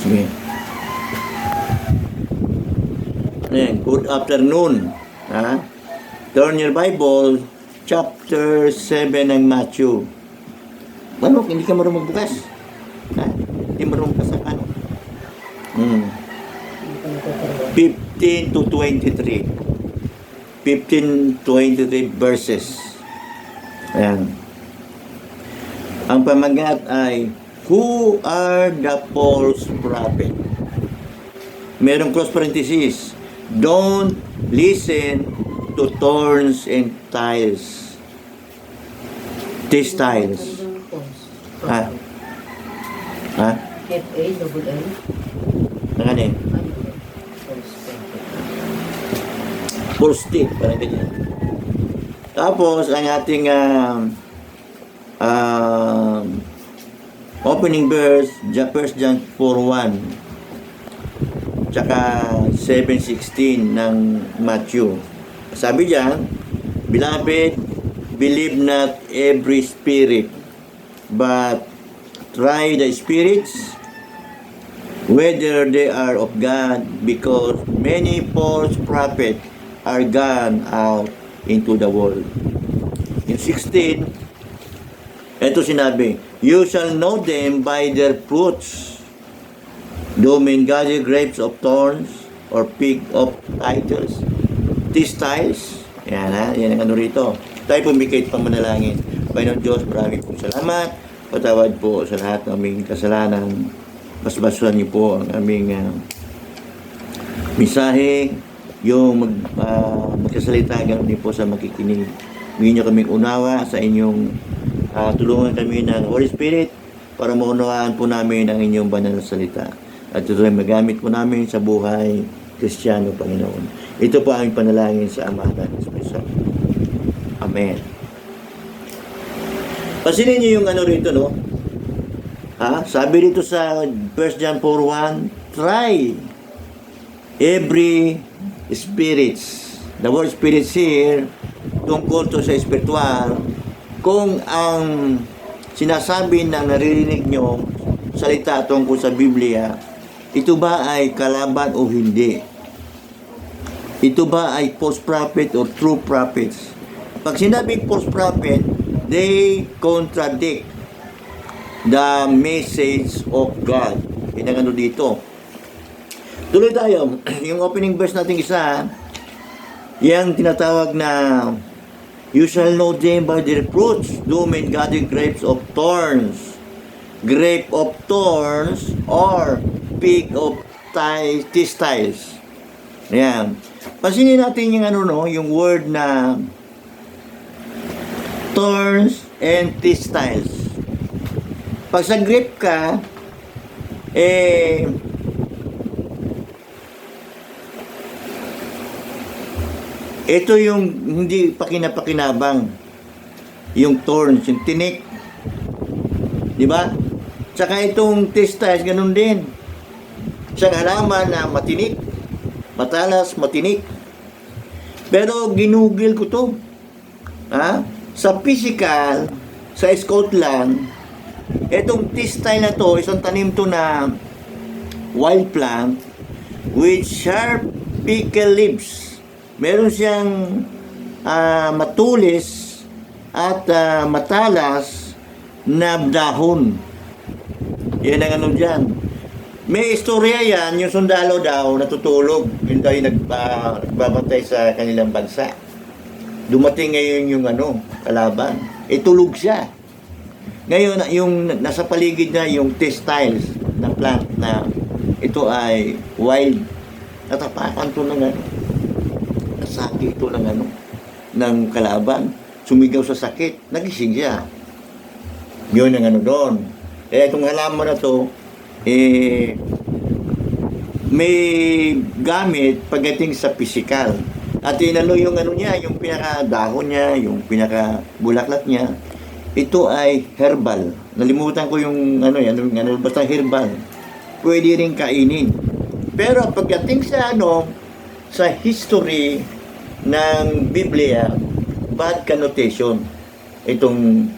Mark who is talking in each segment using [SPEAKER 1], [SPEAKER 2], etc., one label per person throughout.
[SPEAKER 1] Sige. Ayan, good afternoon. Ha? Turn your Bible, chapter 7 ng Matthew. Ano, hindi ka marunong magbukas? Ha? Hindi marunong ka sa ano? 15 to 23. 15, 23 verses. Ayan. Ang pamagat ay, who are the false prophet? Merong cross parenthesis. Don't listen to thorns and tiles. These tiles. Ha? Ha?
[SPEAKER 2] F-A-double-L.
[SPEAKER 1] Ano eh? False tip. Parang ganyan. Tapos, ang ating opening verse, 1 John 4:1 tsaka 7:16 ng Matthew. Sabi diyan, Beloved, believe not every spirit, but try the spirits, whether they are of God, because many false prophets are gone out into the world. In 16, ito sinabi, you shall know them by their fruits. Do men gather grapes of thorns or fig of titles? Tiles? Yan ha, yan ang ano rito. Tayo pumikit pang manalangin. Panginoon Diyos, maraming pong salamat. Patawad po sa lahat ng aming kasalanan. Basbasuhan niyo po ang aming mensahe. Yung magkasalita ganoon din po sa makikinig. Bigyan niyo kaming unawa sa inyong tulungan kami ng Holy Spirit para maunawaan po namin ang inyong banal na salita. At ito ay magamit po namin sa buhay Kristiyano, Panginoon. Ito po ang panalangin sa Ama ng Espiritu. Amen. Pasinin niyo yung ano rito, no? Sabi dito sa 1 John 4:1, try every spirits. The word spirits here, tungkol to sa spiritual, kung ang sinasabi na naririnig nyo, salita tungkol sa Biblia, ito ba ay kalaban o hindi? Ito ba ay false prophet or true prophets? Pag sinabing false prophet, they contradict the message of God. Yan ang ano dito. Tuloy tayo. Yung opening verse natin isa, yung tinatawag na you shall know them by their fruits. Do men gather grapes of thorns? Grape of thorns or fig of tiles. Ayan. Pasinin natin yung ano no, yung word na thorns and tiles. Pag sa grape ka, ito yung hindi pakinapakinabang. Yung thorns, yung tinik. Di ba? Tsaka itong tiles, ganun din. Isang halaman na matinik. Matalas, matinik. Pero ginugil ko to. Sa physical, sa Scotland, itong tile na to, isang tanim to na wild plant with sharp prickle leaves. Meron siyang matulis at matalas na dahon. Yan ang ano dyan. May istorya yan, yung sundalo daw natutulog. Yun daw yung nagbabantay sa kanilang bansa. Dumating ngayon yung kalaban. Tulog siya. Ngayon, yung nasa paligid na yung tiles na plant na ito ay wild. Natapakan to ng nasaki ito ng kalaban. Sumigaw sa sakit. Nagising siya. Yun ang doon. Kaya itong halaman na to, may gamit pagdating sa physical. At yung niya, yung pinaka-dahon niya, yung pinaka-bulaklak niya, ito ay herbal. Nalimutan ko yung basta herbal. Pwede rin kainin. Pero pagdating sa sa history ng Biblia, bad connotation. Itong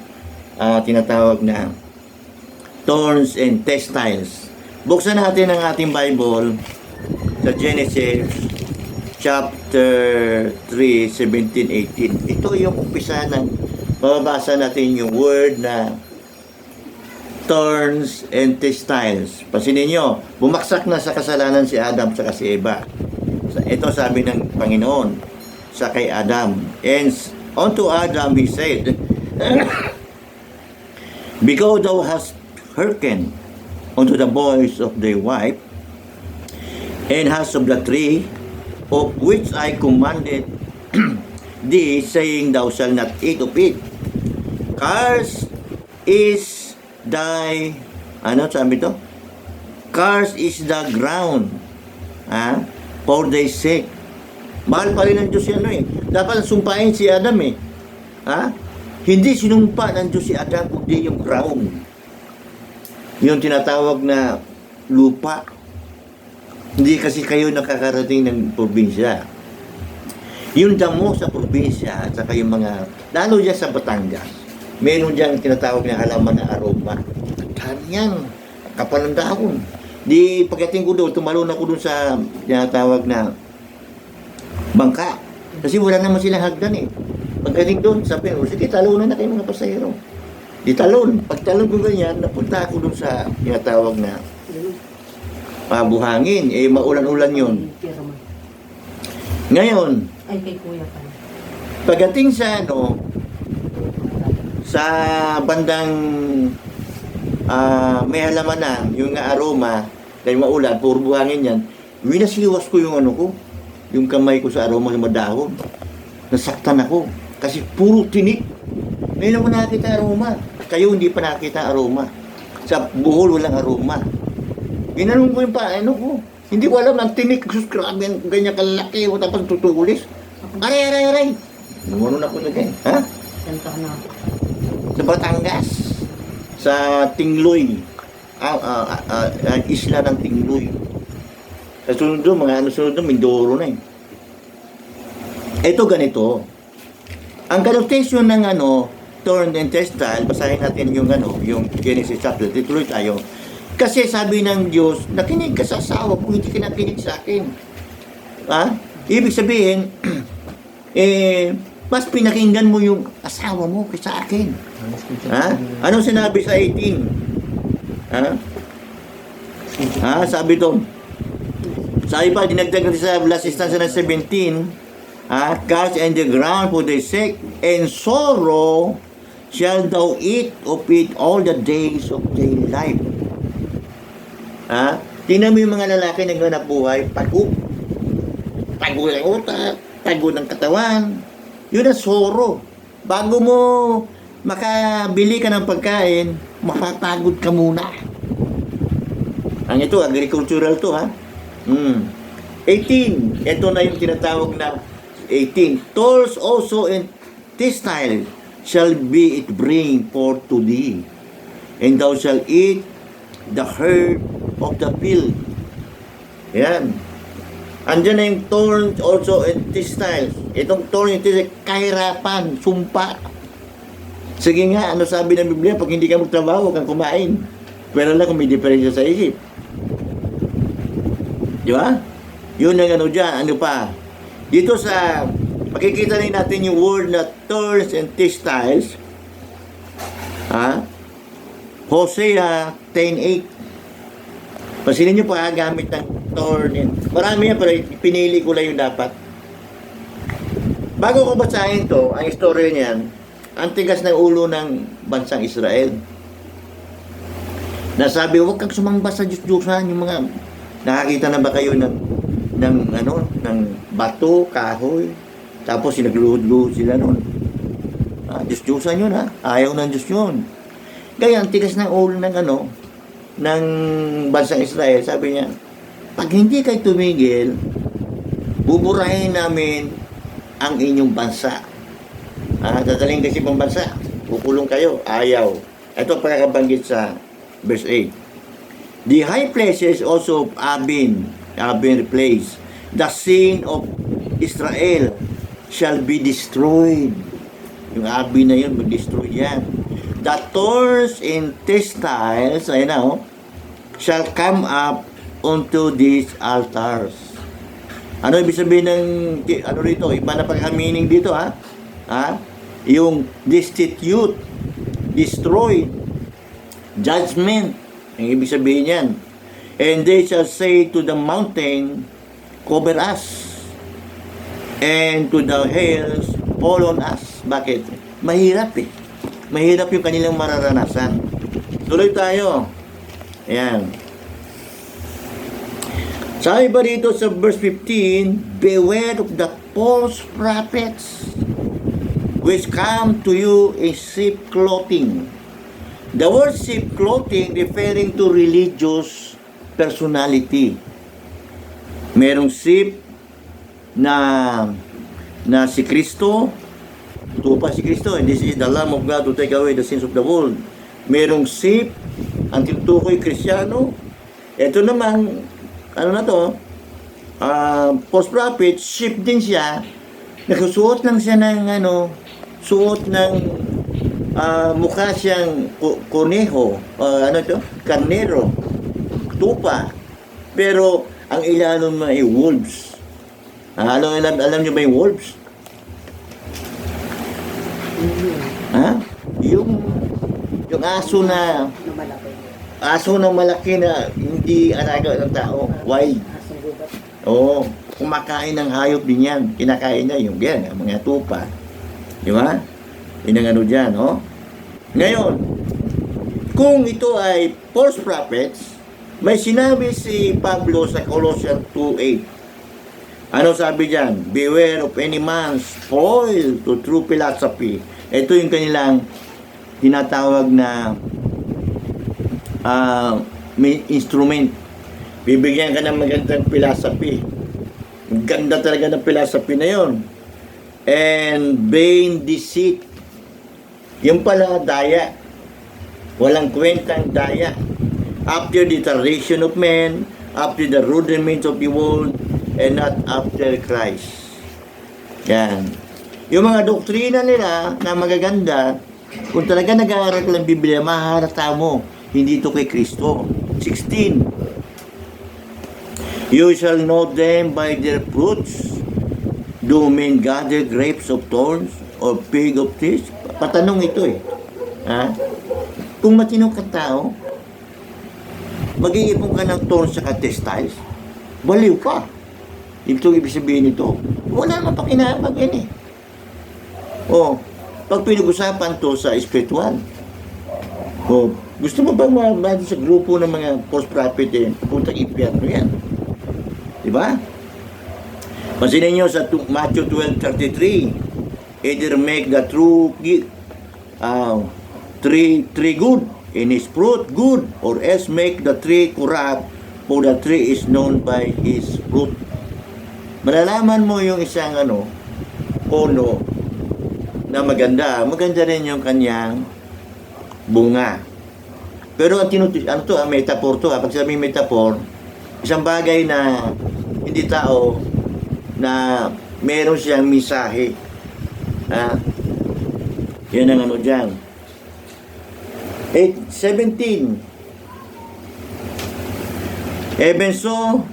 [SPEAKER 1] tinatawag na thorns and tiles. Buksan natin ang ating Bible sa Genesis chapter 3, 17, 18. Ito yung umpisa ng mababasa natin yung word na thorns and thistles. Pansinin nyo, bumaksak na sa kasalanan si Adam sa si Eva. Ito sabi ng Panginoon sa kay Adam. And unto Adam he said, because thou hast hearkened unto the voice of thy wife, and hast of the tree of which I commanded thee, saying, thou shalt not eat of it. Cursed is thy, ano sabi to? Cursed is the ground, for thy sake. Mahal pa rin ng Diyos yan, Dapat sumpain si Adam, Hindi sinumpa ng Diyos si Adam, kundi yung ground. Yung tinatawag na lupa. Hindi kasi kayo nakakarating ng probinsya. Yung damo sa probinsya at saka yung mga, lalo dyan sa Batangas, meron dyan tinatawag na halaman na aroma. Yan, kapal ng dahon. Di pagdating ko doon, tumalon ako doon sa tinatawag na bangka. Kasi wala naman silang hagdan Pagdating doon, sabi ko, sige, talunan na kayo mga pasahero. Di talon. Pag talon ko ganyan, napunta ako doon sa tinatawag na buhangin. Maulan-ulan yun. Ngayon,
[SPEAKER 2] ay kay kuya pa.
[SPEAKER 1] pagdating sa sa bandang may halamanan, yung aroma, dahil maulan, puro buhangin yan, winasiwas ko yung yung kamay ko sa aroma ng madahon. Nasaktan ako. Kasi puro tinik. Ngayon naman nakita aroma. Kayo hindi pa nakita aroma. Sa Bohol walang aroma. Ginanong ko yung ko. Hindi ko alam, ang tinik. Sus, grabe, ganyan kalaki. Tapos tutulis. Aray. Namunon ako na ganyan. Ha?
[SPEAKER 2] Santa na.
[SPEAKER 1] Sa Batangas. Sa Tingloy. Isla ng Tingloy. Sa sunod doon, sunod doon, Mindoro na Ito ganito. Ang connotation ng thorn and thistles, basahin natin yung Genesis chapter, tituloy tayo. Kasi sabi ng Diyos, nakinig ka sa asawa mo, hindi ka nakinig sa akin. Ibig sabihin, mas pinakinggan mo yung asawa mo kaysa akin. Anong sinabi sa 18? Sabi to, sabi pa, dinagdag natin sa last instance ng 17, cast and the ground for thy sake, and sorrow shall thou eat of it all the days of thy life. Tingnan mo yung mga lalaki na naghanap buhay, pagod ng utak, pagod ng katawan. Yun ang sorrow. Bago mo makabili ka ng pagkain, mapapagod ka muna. Ang ito, agricultural to 18, ito na yung tinatawag na 18. Thorns also and thistles shall be it bring forth to thee, and thou shalt eat the herb of the field. Yan. Andiyan na yung thorns also and thistles. Itong thorns and thistles, kahirapan, sumpa. Sige nga, ano sabi ng Biblia? Pag hindi ka magtrabaho, huwag kang kumain. Pero lang kung may diferensya sa isip. Di ba? Yun ang dyan. Ano pa? Dito sa, makikita rin natin yung word na thorns and thistles. Hosea 10:8. Pansinin nyo pa, gamit ng thorn. Marami yan, pero pinili ko lang yung dapat. Bago ko basahin to, ang istorya niyan, ang tigas ng ulo ng bansang Israel. Nasabi, huwag kang sumamba sa Diyos-Diyosan. Yung mga, nakakita na ba kayo ng bato, kahoy, tapos sinagluhod-luhod sila nun. Diyos-Diyosan yun ayaw ng Diyos yun. Kaya ang tigas ng ulo ng bansang Israel, sabi niya, pag hindi kayo tumigil, buburahin namin ang inyong bansa. Dadaling kasi pang bansa, kukulong kayo, ayaw. Ito pagkakabanggit sa verse 8. The high places also have been replaced. The sin of Israel shall be destroyed. Yung abi na yun, mag-destroy yan. The thorns and thistles, shall come up unto these altars. Ano ibig sabihin ng ano rito? Iba na pagka-meaning dito, ha? Ha? Yung destitute, destroy, judgment. Ang ibig sabihin yan. And they shall say to the mountain, cover us. And to the hills, fall on us. Bakit? Mahirap eh. Mahirap yung kanilang mararanasan. Tuloy tayo. Ayan. Sabi ba dito sa verse 15, beware of the false prophets which come to you in sheep clothing. The word sheep clothing referring to religious personality. Merong sheep na si Kristo, ito pa si Kristo, and this is the Lamb of God to take away the sins of the world. Merong sheep, ang tinutukoy Kristyano. Ito naman, ano na to, false prophet, sheep din siya, nagsusuot lang siya ng suot ng mukha siyang koneho, ano ito, karnero, tupa, pero ang ilalim ay wolves. Alam niyo ba yung wolves? Ha? Yung aso na malaki na hindi alaga ng tao, wild. Oo, kumakain ng hayop din yan. Kinakain niya yung mga tupa. Di ba? Yun ang ano dyan, no? Ngayon, kung ito ay false prophets, may sinabi si Pablo sa Colossians 2:8. Ano sabi dyan? Beware of any man spoil to true philosophy. Ito yung kanilang tinatawag na may instrument. Bibigyan ka ng magandang philosophy. Ganda talaga ng philosophy na yon. And vain deceit. Yung pala daya. Walang kwentang daya. After the tradition of men, after the rudiments of the world, and not after Christ. Yan. Yung mga doktrina nila na magaganda, kung talaga nag-aaral ka ng Biblia, maharata mo, hindi ito kay Kristo. 16. You shall know them by their fruits. Do men gather grapes of thorns or fig of thistles? Patanong ito eh. Ha? Kung matino ka tao, mag-iipon ka ng thorns sa thistles, baliw ka. Ito ibig sabihin nito. Wala naman pakinabag yan eh. Pag pinag-usapan to sa spiritual, gusto mo ba mabati sa grupo ng mga false prophet puntang impyerno yan? Diba? Pansinin nyo sa Matthew 12:33, either make the tree good, in his fruit good, or else make the tree corrupt, for the tree is known by his fruit. Malalaman mo yung isang puno na maganda rin yung kanyang bunga. Pero ang metaphor to. Pag sabihin metaphor, isang bagay na hindi tao na meron siyang misahe. Yan ang dyan. 17. Even so,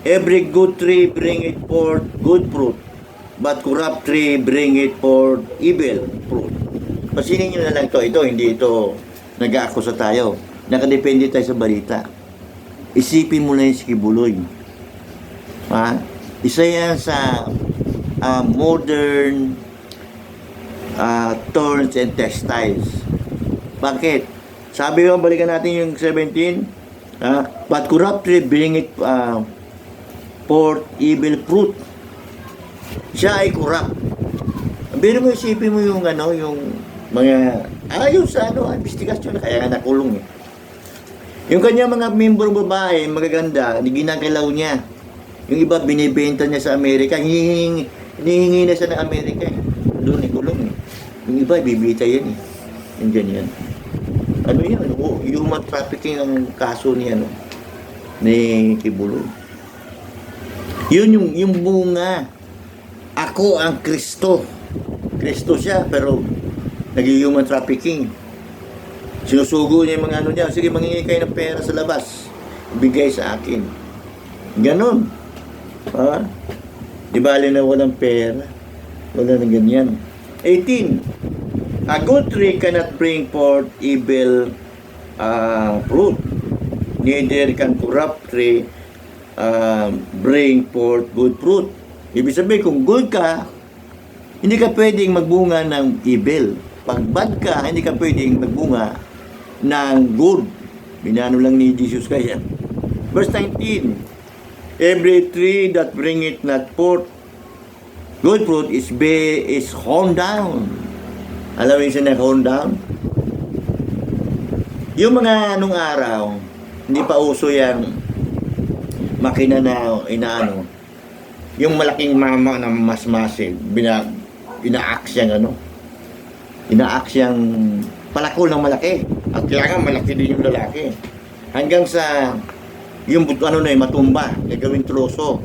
[SPEAKER 1] every good tree bringeth forth good fruit, but corrupt tree bringeth forth evil fruit. Pasinin nyo na lang to. Hindi ito nag-aakusa tayo. Nakadepende tayo sa balita. Isipin mo na yung si Kibuloy. Isa yan sa modern thorns and textiles. Bakit? Sabi ko, balikan natin yung 17. But corrupt tree bringeth forth evil fruit. Siya ay corrupt. Pero mo isipin mo yung mga ayon sa investigasyon, kaya nga nakulong eh. Yung kanya mga membro babae, magaganda, ginagalaw niya. Yung iba binibenta niya sa Amerika, hinihingi na siya ng Amerika eh. Doon ikulong eh. Yung iba bibita yan eh. Yung ganyan. Human trafficking ang kaso ni Kibuloy. Yun yung bunga. Ako ang Kristo. Kristo siya, pero nag-human trafficking. Sinusugo niya yung mga niya. Sige, mangingi kayo ng pera sa labas. bigay sa akin. Ganon. Ha? Di bali na walang pera. Wala na ganyan. 18. A good tree cannot bring forth evil fruit. Neither can corrupt tree bring forth good fruit. Ibig sabihin, kung good ka, hindi ka pwedeng magbunga ng evil. Pag bad ka, hindi ka pwedeng magbunga ng good. Binano lang ni Jesus kaya. Verse 19. Every tree that bringeth not forth good fruit is hewn down. Alam mo yung hewn down? Yung mga anong araw, hindi pa uso yung makina na inaano. Yung malaking mama na mas massive, ina-axe yung ina-axe yung palakol ng malaki. At kailangan malaki din yung lalaki. Hanggang sa yung matumba, gawing troso.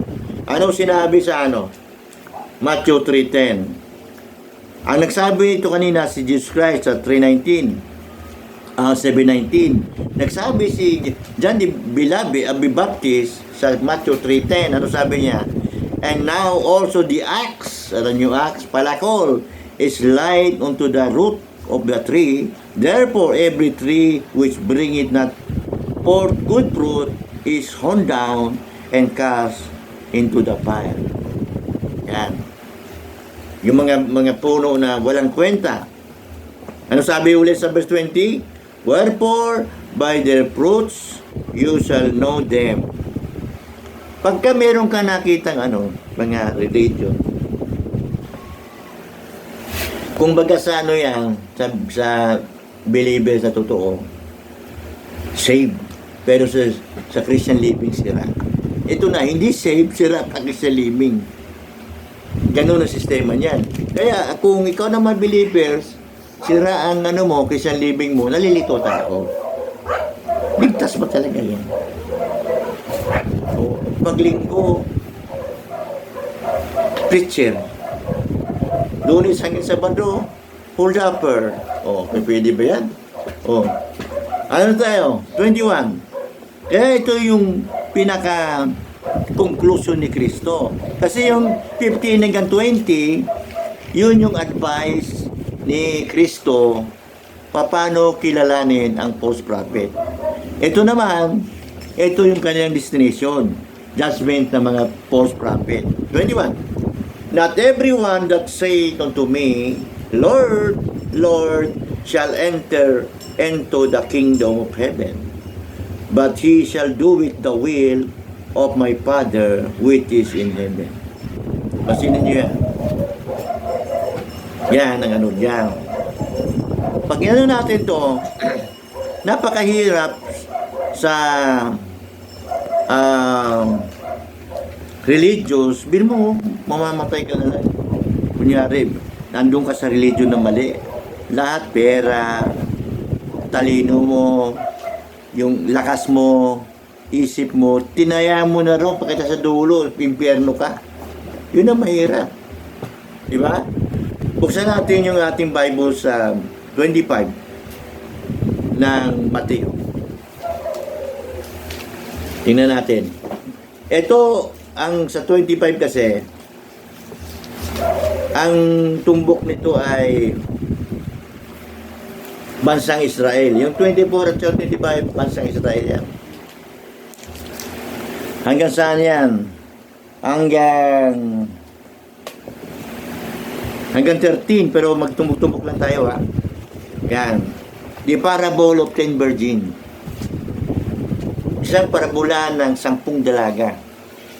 [SPEAKER 1] Ano sinabi sa Matthew 3:10. Ang nagsabi ito kanina si Jesus Christ sa 7:19. Nagsabi si John the Baptist sa Matthew 3:10. Ano sabi niya? And now also the axe, the new axe, palakol, is laid unto the root of the tree. Therefore every tree which bringeth not forth good fruit is hewn down and cast into the fire. Yan. Yung mga puno na walang kwenta. Ano sabi ulit sa verse 20? Wherefore, by their fruits, you shall know them. Pagka meron ka nakitang mga religion, kung baga sa yan, sa believers na totoo, saved. Pero sa Christian living, sira. Ito na, hindi save, sira pa Christian living. Ganun ang sistema niyan. Kaya kung ikaw naman believers, sira ang Christian living mo, nalilitotan ako. Ligtas ba talaga yan? O, paglinggo, preacher. Lunes hanggang Sabado, hold upper. O, pwede ba yan? O, ano tayo? 21. Ito yung pinaka-conclusion ni Kristo. Kasi yung 15 hanggang 20, yun yung advice ni Kristo paano kilalanin ang false prophet. Ito naman, ito yung kanyang destination. Judgment ng mga false prophet. 21. Not everyone that saith unto me, Lord, Lord, shall enter into the kingdom of heaven, but he shall do it the will of my Father which is in heaven. Masinin niyo yan. Yan ang yan. Pag natin to, napakahirap sa religious. Bil mo, mamamatay ka na lang. Kunyari, nandun ka sa religion na mali. Lahat pera, talino mo, yung lakas mo, isip mo, tinaya mo na rin pagkita sa dulo, impyerno ka. Yun ang mahirap. Diba? Buksan natin yung ating Bible sa 25 ng Mateo. Tingnan natin. Ito, ang sa 25 kasi, ang tumbok nito ay bansang Israel. Yung 24 at 25, bansang Israel yan. Hanggang saan yan? Hanggang 13, pero magtumbok-tumbok lang tayo Yan. The parable of 10 virgin. Isang parabola ng 10 dalaga.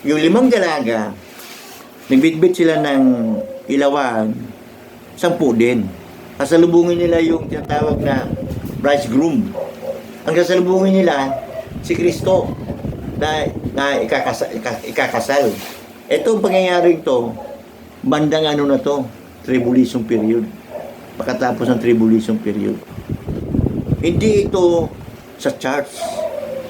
[SPEAKER 1] Yung 5 dalaga, nagbitbit sila ng ilawan, 10 din. Kasalubungin nila yung tinatawag na bridegroom. Ang kasalubungin nila, si Kristo na ikakasal. Itong pangyayaring to, bandang na to, tribulation period. Pagkatapos ng tribulation period. Hindi ito sa church.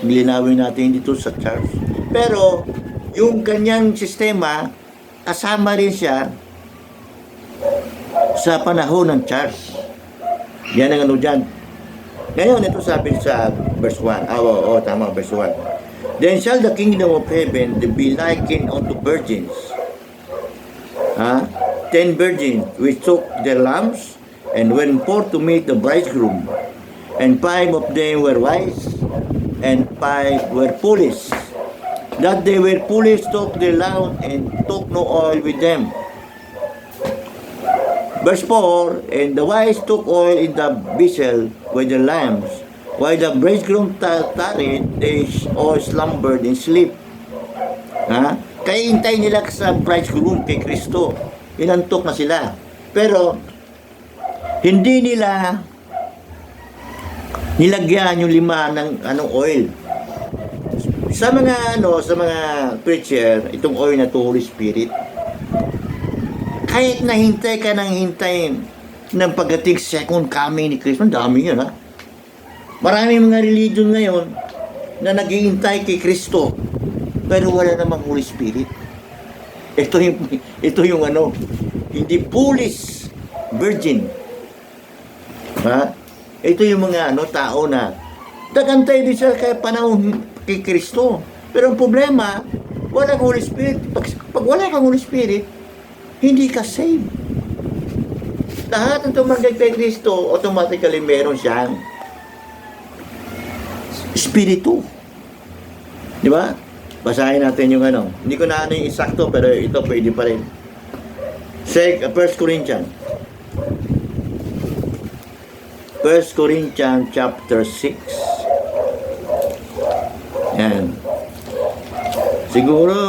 [SPEAKER 1] Linawin natin, hindi ito sa church. Pero, yung kanyang sistema, kasama rin siya sa panahon ng church. Yan ang dyan. Ngayon, ito sabi sa verse 1. Tama, verse 1. Then shall the kingdom of heaven be likened unto virgins. 10 virgins which took their lamps and went forth to meet the bridegroom. And 5 of them were wise, and 5 were foolish. That they were foolish took their lamps and took no oil with them. Verse 4, and the wise took oil in the vessel with the lamps. While the bridegroom tarried, they all slumbered in sleep. Kaya hintay nila sa bridegroom kay Kristo. Inantok na sila. Pero, hindi nila nilagyan yung 5 ng oil. Sa mga preacher, itong oil na to Holy Spirit. Kahit nahintay ka ng hintay ng pagdating second coming ni Kristo, ang dami yun, Maraming mga religion ngayon na naghihintay kay Kristo, pero wala namang Holy Spirit. Ito yung hindi foolish virgin. Ito yung mga tao na nagantay din sila kay panahon kay Kristo. Pero ang problema, walang Holy Spirit. Pag wala kang Holy Spirit, hindi ka saved. Lahat ng tumanggay kay Kristo, automatically meron siyang Espiritu. Di ba? Basahin natin yung Hindi ko na yung eksakto, pero ito pwede pa rin. 1 Corinthians. 1 Corinthians chapter 6. Yan. Siguro,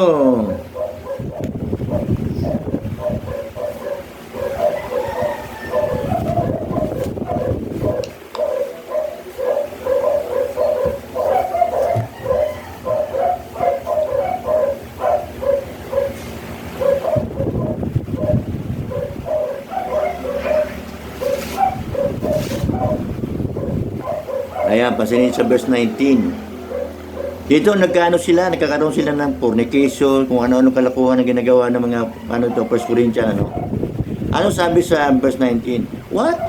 [SPEAKER 1] ayan, pansinin sa verse 19. Dito nagkakaroon sila ng fornication, kung ano-ano kalakuhan na ginagawa ng mga 1 Corinthians, Ano sabi sa verse 19? What?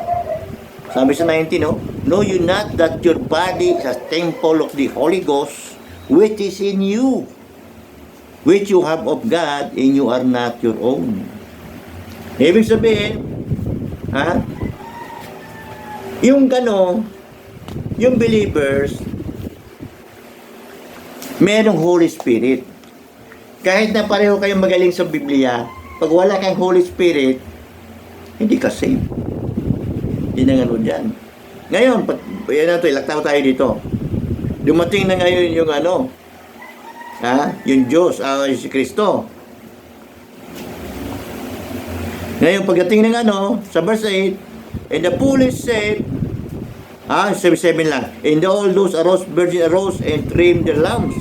[SPEAKER 1] Sabi sa 19, know you not that your body is a temple of the Holy Ghost, which is in you, which you have of God, and you are not your own. Ibig sabihin, yung yung believers, merong Holy Spirit. Kahit na pareho kayong magaling sa Biblia, pag wala kang Holy Spirit, hindi ka saved. Hindi na dyan. Ngayon, ilaktaw tayo dito. Dumating na ngayon yung yung Diyos, si Kristo. Ngayon, pagdating ng sa verse 8, and the foolish said, 7 lang. And all those virgins arose and trimmed their lamps.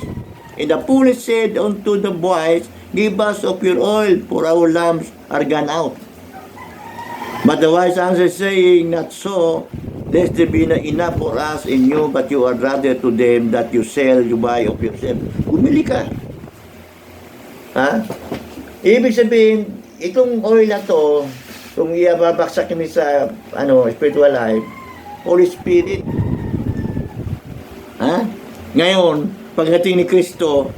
[SPEAKER 1] And the foolish said unto the wise, give us of your oil, for our lamps are gone out. But the wise answered, saying, not so, lest there be not enough for us in you, but you are rather to them that you sell, you buy of yourself. Bumili ka. Ibig sabihin, itong oil na to, kung iababaksak kami sa spiritual life, Holy Spirit. Ngayon, pagdating ni Kristo,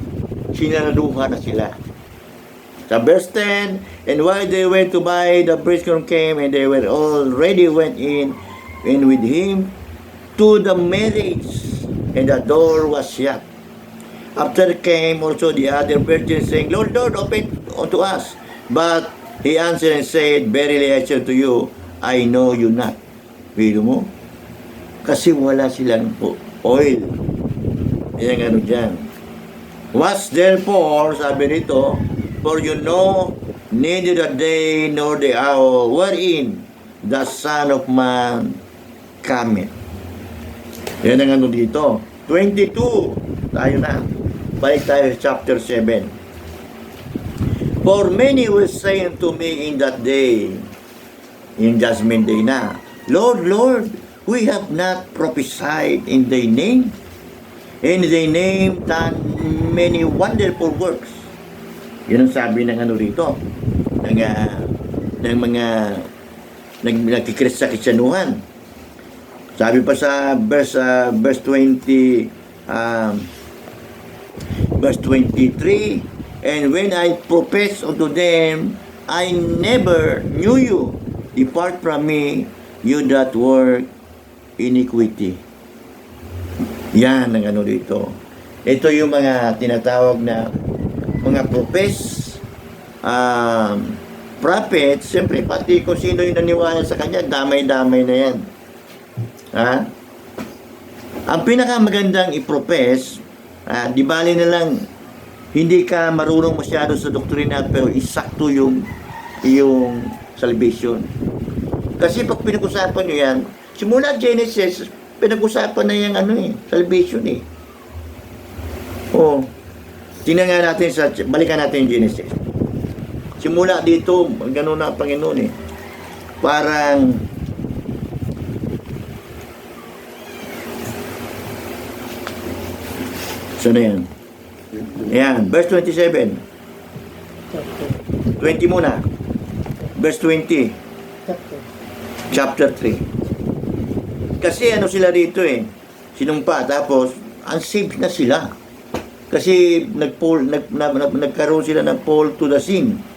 [SPEAKER 1] sinaluha na sila. Sa verse 10, and while they went to buy, the bridegroom came, and they were already went in with him to the marriage, and the door was shut. After came also the other virgins, saying, Lord, Lord, open unto us. But he answered and said, verily I say to you, I know you not. Bilo mo? Kasi wala silang oil. Yan dyan. Watch therefore, sabi nito, for you know neither the day nor the hour wherein the Son of Man cometh. Yan ang dito. 22. Tayo na. Balik tayo sa chapter 7. For many will say unto me in that day, in judgment day na, Lord, Lord, we have not prophesied in thy name, in thy name done many wonderful works. Yun ang sabi ng rito, ng mga nagkikris sa Kristiyanuhan. Sabi pa sa verse 20, Verse 23, and when I profess unto them, I never knew you. Depart from me, you that work iniquity. Yan ang ano dito. Ito yung mga tinatawag na mga prophet. Siyempre, pati kung sino yung naniwala sa kanya, damay-damay na yan. Ha? Ang pinakamagandang i-profess, di bali na lang, hindi ka marunong masyado sa doktrina, pero isakto yung salvation. Kasi pag pinag-usapan nyo yan, simula Genesis, pinag-usapan na yung salvation eh. Tingnan nga natin balikan natin yung Genesis. Simula dito, gano'n na ang Panginoon eh. Parang, so na yan. Ayan, verse 27. 20 muna. Verse 20. Chapter 3. Kasi ano sila dito eh. Sinumpa, tapos, unsaved na sila. Kasi nagkaroon sila ng fall to the sin.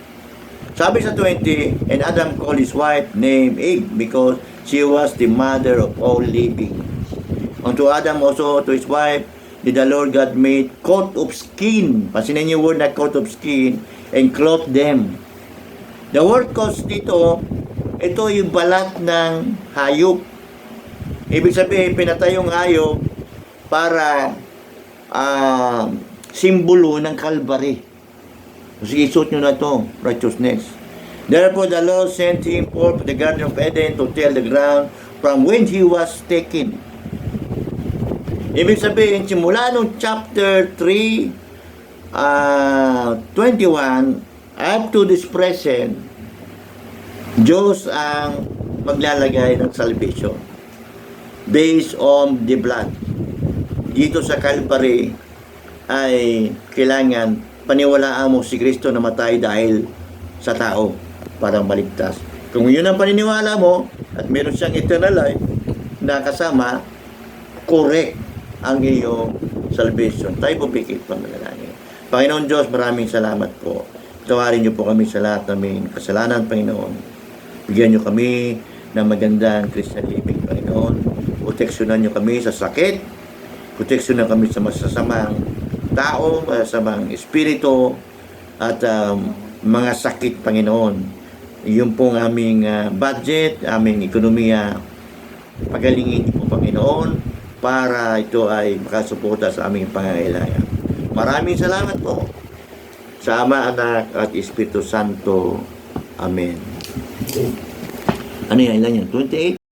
[SPEAKER 1] Sabi sa 20, and Adam called his wife named Eve because she was the mother of all living. Unto Adam also, to his wife, did the Lord God made coat of skin. Pasinin yung word na coat of skin, and clothed them. The word coat dito, ito yung balat ng hayop. Ibig sabihin, pinatay yung hayop para simbolo ng Calvary. Sige, isuot nyo na ito, righteousness. Therefore, the Lord sent him forth to the Garden of Eden to till the ground from when he was taken. Ibig sabihin, simula nung chapter 3, 21, up to this present, Diyos ang maglalagay ng salvation based on the blood. Dito sa Calvary ay kailangan paniwalaan mo si Kristo na matay dahil sa tao para maligtas. Kung yun ang paniniwala mo at meron siyang eternal life na kasama, correct ang iyong salvation. Tayo po pikit panalangin. Panginoon Diyos, maraming salamat po. Tawarin niyo po kami sa lahat naming kasalanan, Panginoon. Bigyan niyo kami ng magandang Christian living, Panginoon. Proteksyonan niyo kami sa sakit. Proteksyonan kami sa masasamang tao, masasamang espiritu, at mga sakit, Panginoon. Iyon pong aming budget, aming ekonomiya. Pagalingin niyo po, Panginoon, para ito ay makasuporta sa aming pangangailangan. Maraming salamat po sa Ama, Anak, at Espiritu Santo. Amen. Ano yan? Ilan yan? 28?